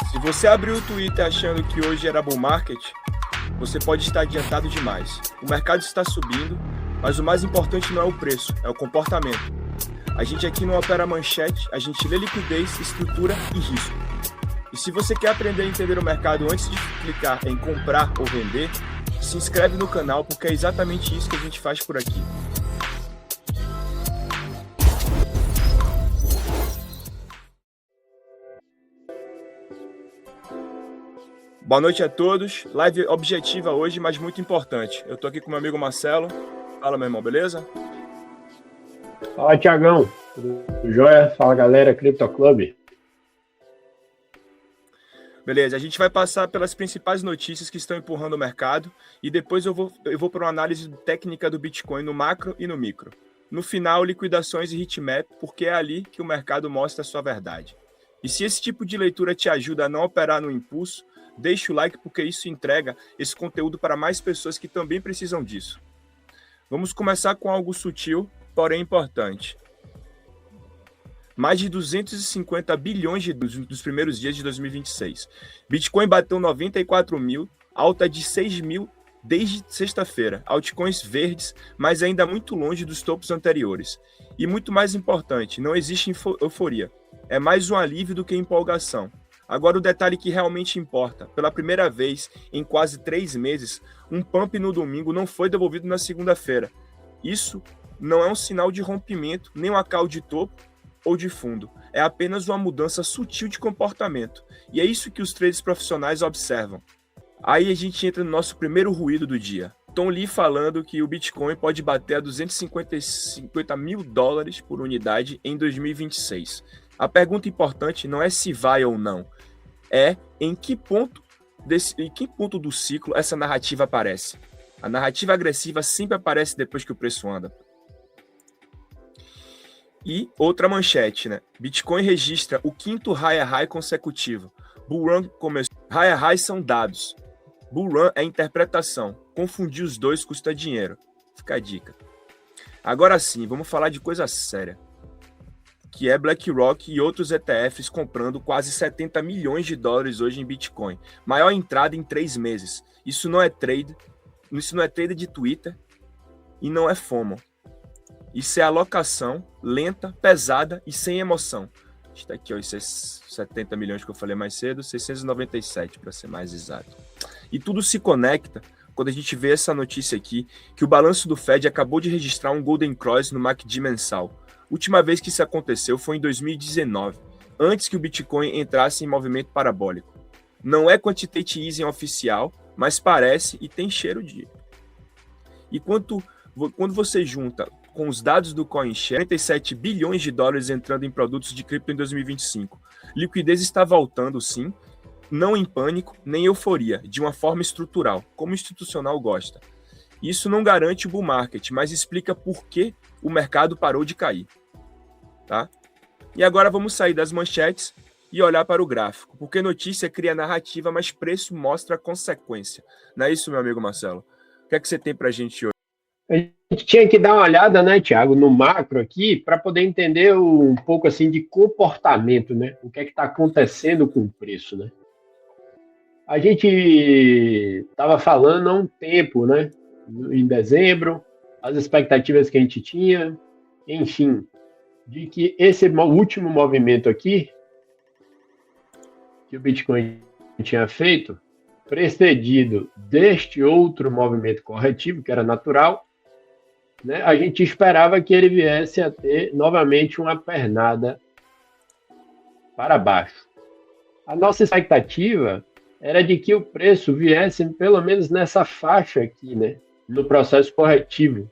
Se você abriu o Twitter achando que hoje era bull market, você pode estar adiantado demais. O mercado está subindo, mas o mais importante não é o preço, é o comportamento. A gente aqui não opera manchete, a gente lê liquidez, estrutura e risco. E se você quer aprender a entender o mercado antes de clicar em comprar ou vender, se inscreve no canal porque é exatamente isso que a gente faz por aqui. Boa noite a todos. Live objetiva hoje, mas muito importante. Eu tô aqui com meu amigo Marcelo. Fala, meu irmão, beleza? Fala, Tiagão. Tudo jóia? Fala, galera, Crypto Club. Beleza, a gente vai passar pelas principais notícias que estão empurrando o mercado e depois eu vou para uma análise técnica do Bitcoin no macro e no micro. No final, liquidações e heatmap, porque é ali que o mercado mostra a sua verdade. E se esse tipo de leitura te ajuda a não operar no impulso, deixa o like porque isso entrega esse conteúdo para mais pessoas que também precisam disso. Vamos começar com algo sutil, porém importante. Mais de 250 bilhões dos primeiros dias de 2026. Bitcoin bateu 94 mil, alta de 6 mil desde sexta-feira. Altcoins verdes, mas ainda muito longe dos topos anteriores. E muito mais importante, não existe euforia. É mais um alívio do que empolgação. Agora o detalhe que realmente importa. Pela primeira vez em quase 3 meses, um pump no domingo não foi devolvido na segunda-feira. Isso não é um sinal de rompimento, nem uma call de topo ou de fundo. É apenas uma mudança sutil de comportamento. E é isso que os traders profissionais observam. Aí a gente entra no nosso primeiro ruído do dia. Tom Lee falando que o Bitcoin pode bater a 250 mil dólares por unidade em 2026. A pergunta importante não é se vai ou não, é em que ponto do ciclo essa narrativa aparece. A narrativa agressiva sempre aparece depois que o preço anda. E outra manchete, né? Bitcoin registra o 5º high consecutivo. Bull Run começou. High são dados. Bull Run é interpretação. Confundir os dois custa dinheiro. Fica a dica. Agora sim, vamos falar de coisa séria, que é BlackRock e outros ETFs comprando quase 70 milhões de dólares hoje em Bitcoin. Maior entrada em 3 meses. Isso não é trade de Twitter e não é FOMO. Isso é alocação lenta, pesada e sem emoção. Está aqui, ó, esses 70 milhões que eu falei mais cedo, 697 para ser mais exato. E tudo se conecta quando a gente vê essa notícia aqui, que o balanço do Fed acabou de registrar um Golden Cross no MACD mensal. Última vez que isso aconteceu foi em 2019, antes que o Bitcoin entrasse em movimento parabólico. Não é quantitative easing oficial, mas parece e tem cheiro de. E quando você junta com os dados do CoinShare, 47 bilhões de dólares entrando em produtos de cripto em 2025. Liquidez está voltando, sim, não em pânico, nem euforia, de uma forma estrutural, como o institucional gosta. Isso não garante o bull market, mas explica por que o mercado parou de cair. Tá? E agora vamos sair das manchetes e olhar para o gráfico, porque notícia cria narrativa, mas preço mostra a consequência. Não é isso, meu amigo Marcelo? O que é que você tem para a gente hoje? A gente tinha que dar uma olhada, né, Thiago, no macro aqui, para poder entender um pouco assim de comportamento, né? O que é que está acontecendo com o preço, né? A gente estava falando há um tempo, né? Em dezembro, as expectativas que a gente tinha, enfim, de que esse último movimento aqui, que o Bitcoin tinha feito, precedido deste outro movimento corretivo, que era natural, né, a gente esperava que ele viesse a ter novamente uma pernada para baixo. A nossa expectativa era de que o preço viesse pelo menos nessa faixa aqui, né, no processo corretivo.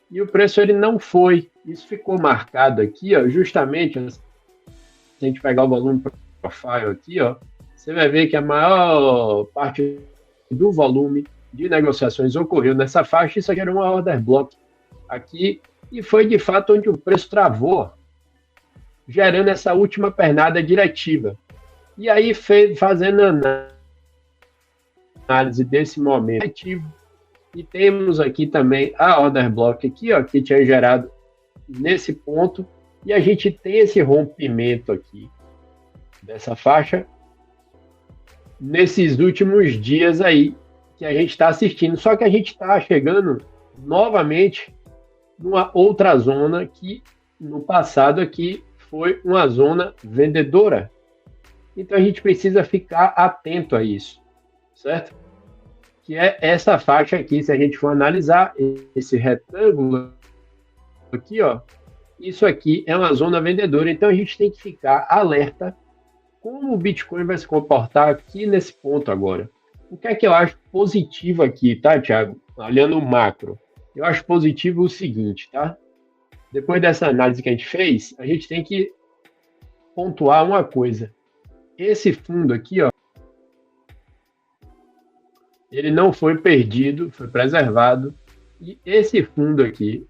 E o preço ele não foi. Isso ficou marcado aqui, ó, justamente, se a gente pegar o volume profile aqui, ó, você vai ver que a maior parte do volume de negociações ocorreu nessa faixa. Isso aqui era uma order block aqui, e foi de fato onde o preço travou, gerando essa última pernada diretiva. E aí, fazendo análise desse momento ativo, e temos aqui também a order block aqui, ó, que tinha gerado nesse ponto, e a gente tem esse rompimento aqui dessa faixa, nesses últimos dias aí que a gente está assistindo. Só que a gente está chegando novamente numa outra zona que no passado aqui foi uma zona vendedora. Então a gente precisa ficar atento a isso, certo? Que é essa faixa aqui, se a gente for analisar esse retângulo aqui, ó, isso aqui é uma zona vendedora, então a gente tem que ficar alerta como o Bitcoin vai se comportar aqui nesse ponto agora. O que é que eu acho positivo aqui, tá, Thiago? Olhando o macro, eu acho positivo o seguinte, tá? Depois dessa análise que a gente fez, a gente tem que pontuar uma coisa. Esse fundo aqui, ó, ele não foi perdido, foi preservado. E esse fundo aqui,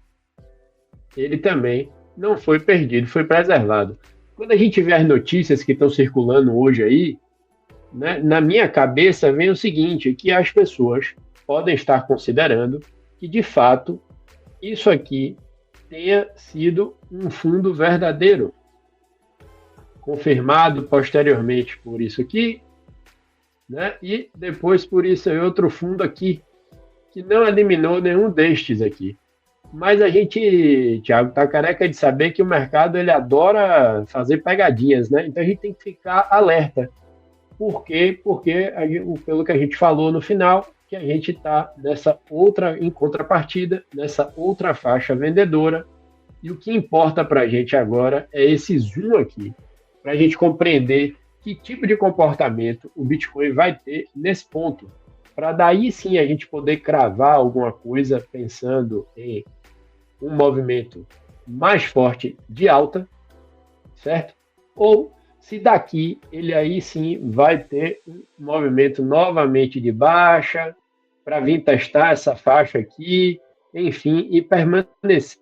ele também não foi perdido, foi preservado. Quando a gente vê as notícias que estão circulando hoje aí, né, na minha cabeça vem o seguinte, que as pessoas podem estar considerando que, de fato, isso aqui tenha sido um fundo verdadeiro, confirmado posteriormente por isso aqui, né? E depois por isso aí outro fundo aqui, que não eliminou nenhum destes aqui. Mas a gente, Thiago, tá careca de saber que o mercado ele adora fazer pegadinhas, né? Então a gente tem que ficar alerta. Por quê? Porque, pelo que a gente falou no final, que a gente está nessa outra, em contrapartida, nessa outra faixa vendedora. E o que importa para a gente agora é esse zoom aqui, para a gente compreender que tipo de comportamento o Bitcoin vai ter nesse ponto, para daí sim a gente poder cravar alguma coisa pensando em um movimento mais forte de alta, certo? Ou se daqui ele aí sim vai ter um movimento novamente de baixa, para vir testar essa faixa aqui, enfim, e permanecer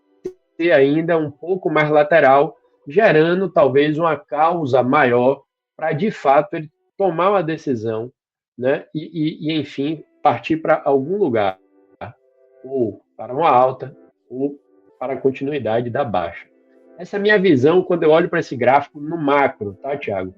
ainda um pouco mais lateral, gerando talvez uma causa maior para, de fato, ele tomar uma decisão, né? E enfim, partir para algum lugar, ou para uma alta, ou para a continuidade da baixa. Essa é a minha visão quando eu olho para esse gráfico no macro, tá, Thiago?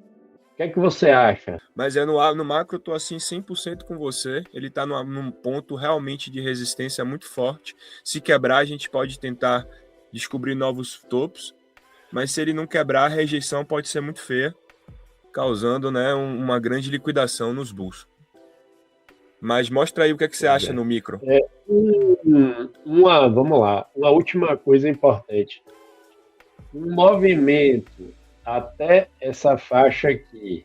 O que é que você acha? Mas no macro eu tô assim 100% com você. Ele tá num ponto realmente de resistência muito forte. Se quebrar, a gente pode tentar descobrir novos topos. Mas se ele não quebrar, a rejeição pode ser muito feia, causando, né, uma grande liquidação nos bulls. Mas mostra aí o que é que você acha no micro. Vamos lá, uma última coisa importante. Um movimento até essa faixa aqui,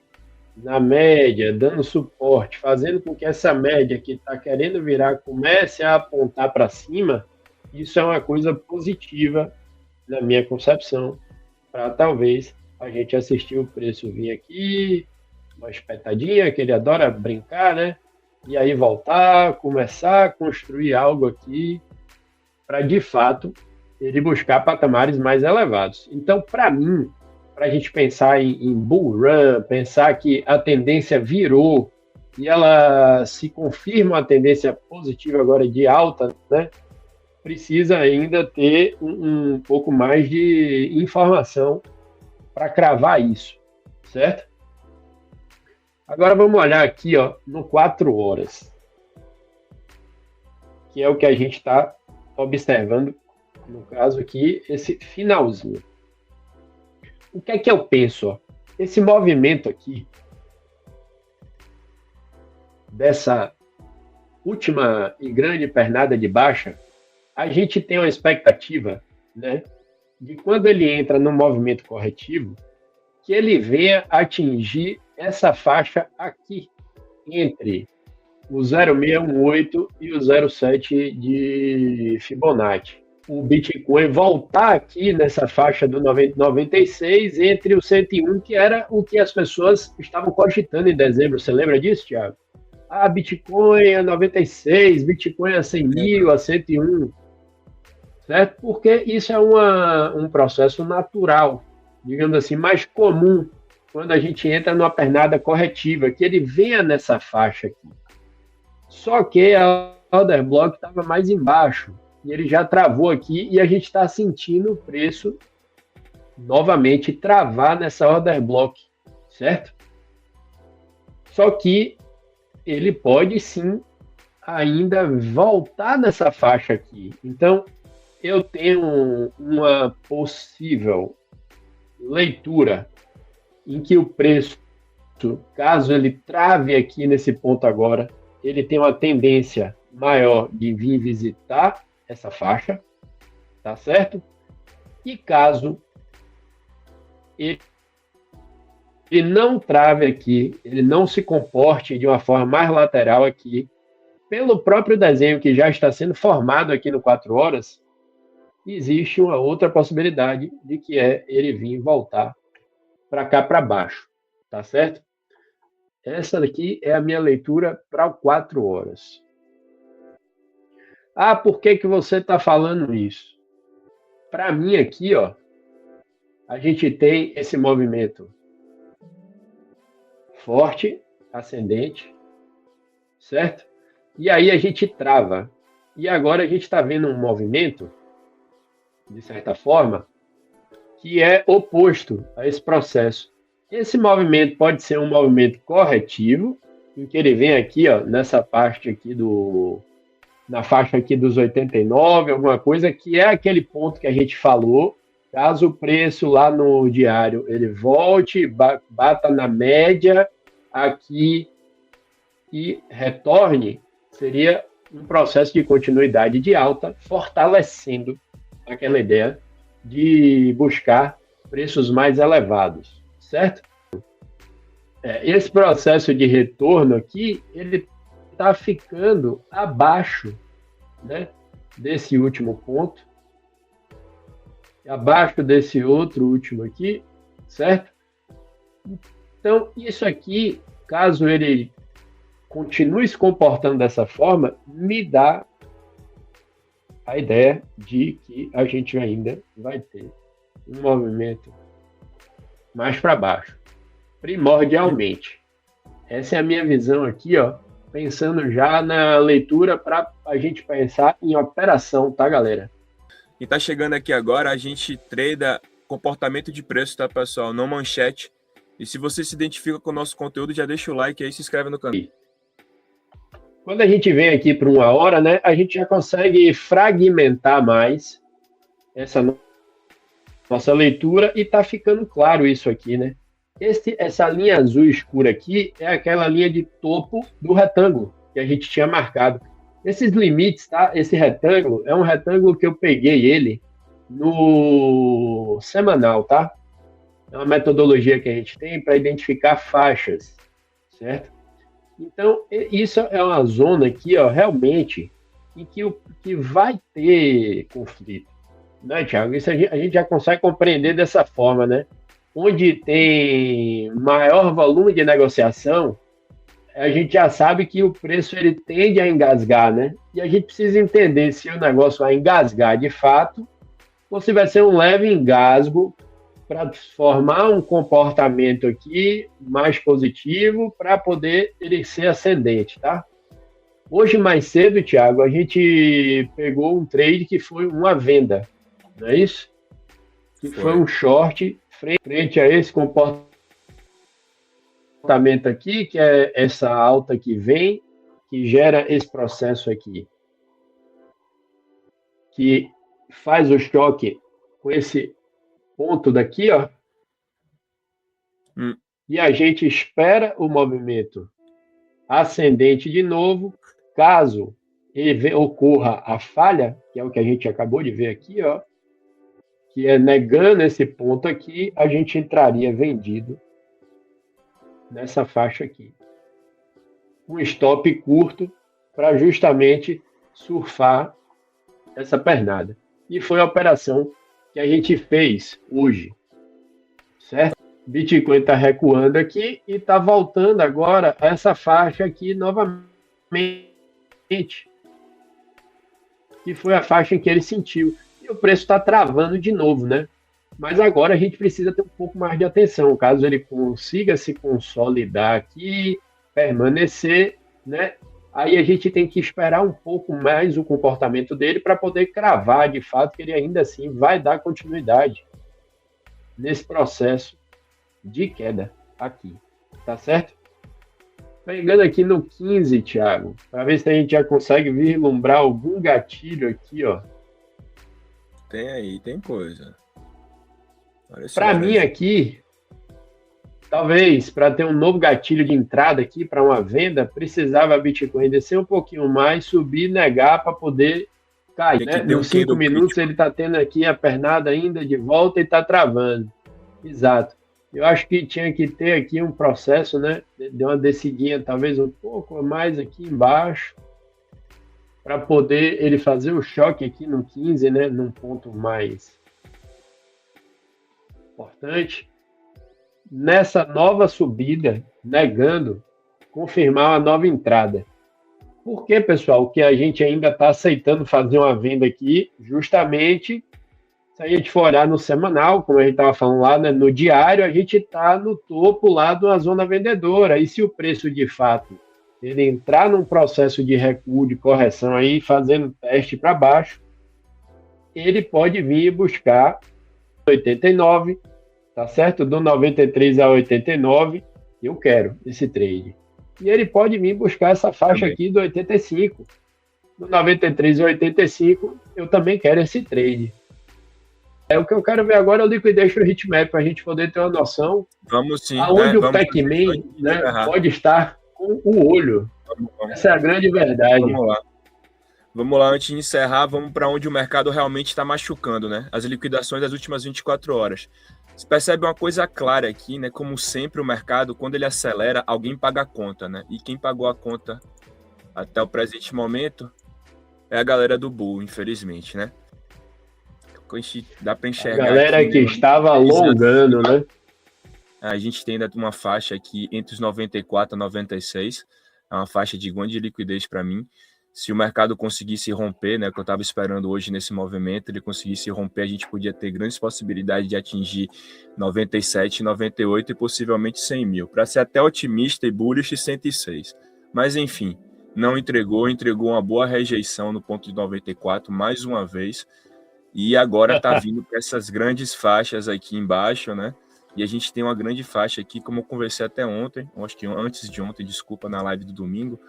na média, dando suporte, fazendo com que essa média que está querendo virar comece a apontar para cima, isso é uma coisa positiva, na minha concepção, para talvez a gente assistir o preço vir aqui, uma espetadinha, que ele adora brincar, né? E aí voltar, começar a construir algo aqui, para de fato ele buscar patamares mais elevados. Então, para mim, para a gente pensar em bull run, pensar que a tendência virou e ela se confirma a tendência positiva agora de alta, né? Precisa ainda ter um pouco mais de informação para cravar isso, certo? Agora vamos olhar aqui, ó, no 4 horas, que é o que a gente está observando, no caso aqui, esse finalzinho. O que é que eu penso? Ó? Esse movimento aqui, dessa última e grande pernada de baixa, a gente tem uma expectativa, né, de quando ele entra no movimento corretivo, que ele venha atingir essa faixa aqui, entre o 0,618 e o 0,7 de Fibonacci. O Bitcoin voltar aqui nessa faixa do 96 entre o 101, que era o que as pessoas estavam cogitando em dezembro. Você lembra disso, Thiago? Ah, Bitcoin a 96, Bitcoin a 100 mil, a 101. Certo? Porque isso é um processo natural, digamos assim, mais comum quando a gente entra numa pernada corretiva, que ele venha nessa faixa aqui. Só que a order block estava mais embaixo, e ele já travou aqui, e a gente está sentindo o preço novamente travar nessa order block, certo? Só que ele pode sim ainda voltar nessa faixa aqui. Então, eu tenho uma possível leitura em que o preço, caso ele trave aqui nesse ponto agora, ele tem uma tendência maior de vir visitar essa faixa, tá certo? E caso ele não trave aqui, ele não se comporte de uma forma mais lateral aqui, pelo próprio desenho que já está sendo formado aqui no 4 horas, existe uma outra possibilidade de que é ele vir voltar para cá para baixo, tá certo? Essa daqui é a minha leitura para o 4 horas. Ah, por que que você está falando isso? Para mim aqui, ó, a gente tem esse movimento forte, ascendente, certo? E aí a gente trava. E agora a gente está vendo um movimento, de certa forma, que é oposto a esse processo. Esse movimento pode ser um movimento corretivo, em que ele vem aqui, ó, nessa parte aqui na faixa aqui dos 89, alguma coisa, que é aquele ponto que a gente falou. Caso o preço lá no diário ele volte, bata na média aqui e retorne, seria um processo de continuidade de alta, fortalecendo aquela ideia de buscar preços mais elevados, certo? Esse processo de retorno aqui, ele está ficando abaixo, né, desse último ponto, abaixo desse outro último aqui, certo? Então, isso aqui, caso ele continue se comportando dessa forma, me dá a ideia de que a gente ainda vai ter um movimento mais para baixo, primordialmente. Essa é a minha visão aqui, ó, pensando já na leitura para a gente pensar em operação, tá, galera? Quem tá chegando aqui agora, a gente trada comportamento de preço, tá, pessoal? Não manchete. E se você se identifica com o nosso conteúdo, já deixa o like aí e se inscreve no canal. Quando a gente vem aqui para 1 hora, né, a gente já consegue fragmentar mais essa nossa leitura e tá ficando claro isso aqui, né? Essa linha azul escura aqui é aquela linha de topo do retângulo que a gente tinha marcado. Esses limites, tá? Esse retângulo é um retângulo que eu peguei ele no semanal, tá? É uma metodologia que a gente tem para identificar faixas, certo? Então, isso é uma zona aqui, ó, realmente, em que vai ter conflito, né, Thiago? Isso a gente já consegue compreender dessa forma, né? Onde tem maior volume de negociação, a gente já sabe que o preço ele tende a engasgar, né? E a gente precisa entender se o negócio vai engasgar de fato ou se vai ser um leve engasgo para formar um comportamento aqui mais positivo para poder ele ser ascendente, tá? Hoje, mais cedo, Thiago, a gente pegou um trade que foi uma venda, não é isso? Que foi um short frente a esse comportamento aqui, que é essa alta que vem, que gera esse processo aqui, que faz o choque com esse ponto daqui, ó, e a gente espera o movimento ascendente de novo. Caso ocorra a falha, que é o que a gente acabou de ver aqui, ó, que é negando esse ponto aqui, a gente entraria vendido nessa faixa aqui. Um stop curto para justamente surfar essa pernada. E foi a operação que a gente fez hoje, certo? Bitcoin está recuando aqui e está voltando agora a essa faixa aqui novamente, que foi a faixa em que ele sentiu. E o preço está travando de novo, né? Mas agora a gente precisa ter um pouco mais de atenção, caso ele consiga se consolidar aqui, permanecer, né? Aí a gente tem que esperar um pouco mais o comportamento dele para poder cravar de fato que ele ainda assim vai dar continuidade nesse processo de queda aqui, tá certo? Pegando aqui no 15, Thiago, para ver se a gente já consegue vislumbrar algum gatilho aqui, ó. Tem aí, tem coisa. Para mim aqui, talvez para ter um novo gatilho de entrada aqui para uma venda, precisava a Bitcoin descer um pouquinho mais, subir, negar para poder cair. Né? Nos 5 minutos ele está tendo aqui a pernada ainda de volta e está travando. Exato. Eu acho que tinha que ter aqui um processo, né? De uma descidinha talvez um pouco mais aqui embaixo, para poder ele fazer o choque aqui no 15, né? Num ponto mais importante. Nessa nova subida, negando, confirmar uma nova entrada. Por que, pessoal, que a gente ainda está aceitando fazer uma venda aqui? Justamente, se a gente for olhar no semanal, como a gente estava falando lá, né, no diário, a gente está no topo lá de uma zona vendedora. E se o preço, de fato, ele entrar num processo de recuo, de correção aí, fazendo teste para baixo, ele pode vir buscar 89, tá certo? Do 93 a 89, eu quero esse trade. E ele pode vir buscar essa faixa aqui do 85. Do 93 a 85, eu também quero esse trade. O que eu quero ver agora é o liquidation hitmap, para a gente poder ter uma noção aonde o Pac-Man, né, pode estar com o olho. Essa é a grande verdade. Vamos lá, antes de encerrar, vamos para onde o mercado realmente está machucando, né? As liquidações das últimas 24 horas. Você percebe uma coisa clara aqui, né? Como sempre o mercado, quando ele acelera, alguém paga a conta, né? E quem pagou a conta até o presente momento é a galera do Bull, infelizmente, né? Dá para enxergar. A galera aqui, que estava alongando, né? A gente tem ainda uma faixa aqui entre os 94 e 96. É uma faixa de grande liquidez para mim. Se o mercado conseguisse romper, né, que eu estava esperando hoje nesse movimento, ele conseguisse romper, a gente podia ter grandes possibilidades de atingir 97, 98 e possivelmente 100 mil. Para ser até otimista e bullish, 106. Mas enfim, não entregou uma boa rejeição no ponto de 94 mais uma vez. E agora está vindo para essas grandes faixas aqui embaixo, né? E a gente tem uma grande faixa aqui, como eu conversei até ontem, acho que antes de ontem, desculpa, na live do domingo,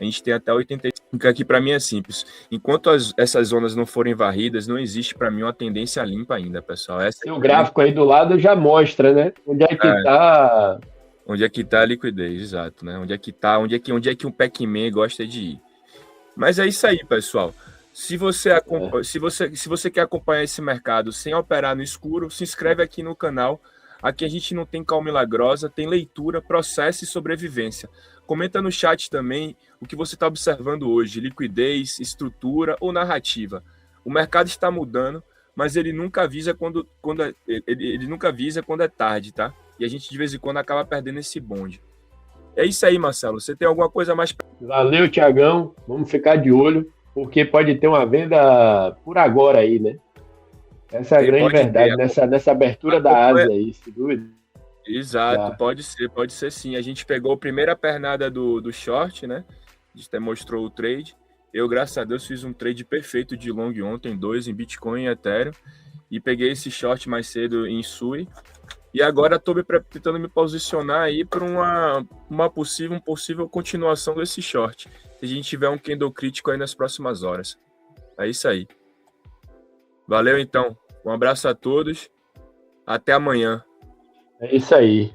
a gente tem até 85, aqui para mim é simples. Enquanto essas zonas não forem varridas, não existe para mim uma tendência limpa ainda, pessoal. O gráfico aí do lado já mostra, né? Onde é que está... Onde é que está a liquidez, exato, né? Onde é que um Pac-Man gosta de ir. Mas é isso aí, pessoal. Se você quer acompanhar esse mercado sem operar no escuro, se inscreve aqui no canal. Aqui a gente não tem cal milagrosa, tem leitura, processo e sobrevivência. Comenta no chat também o que você está observando hoje, liquidez, estrutura ou narrativa. O mercado está mudando, mas ele nunca avisa quando é tarde, tá? E a gente de vez em quando acaba perdendo esse bonde. É isso aí, Marcelo. Você tem alguma coisa mais? Valeu, Thiagão. Vamos ficar de olho, porque pode ter uma venda por agora aí, né? Essa é a grande verdade, nessa abertura da Ásia aí, sem dúvida. Exato, pode ser sim. A gente pegou a primeira pernada do short, né? A gente até mostrou o trade. Eu, graças a Deus, fiz um trade perfeito de long ontem, 2 em Bitcoin e Ethereum. E peguei esse short mais cedo em Sui. E agora estou tentando me posicionar aí para uma possível continuação desse short. Se a gente tiver um candle crítico aí nas próximas horas. É isso aí. Valeu, então. Um abraço a todos. Até amanhã. É isso aí.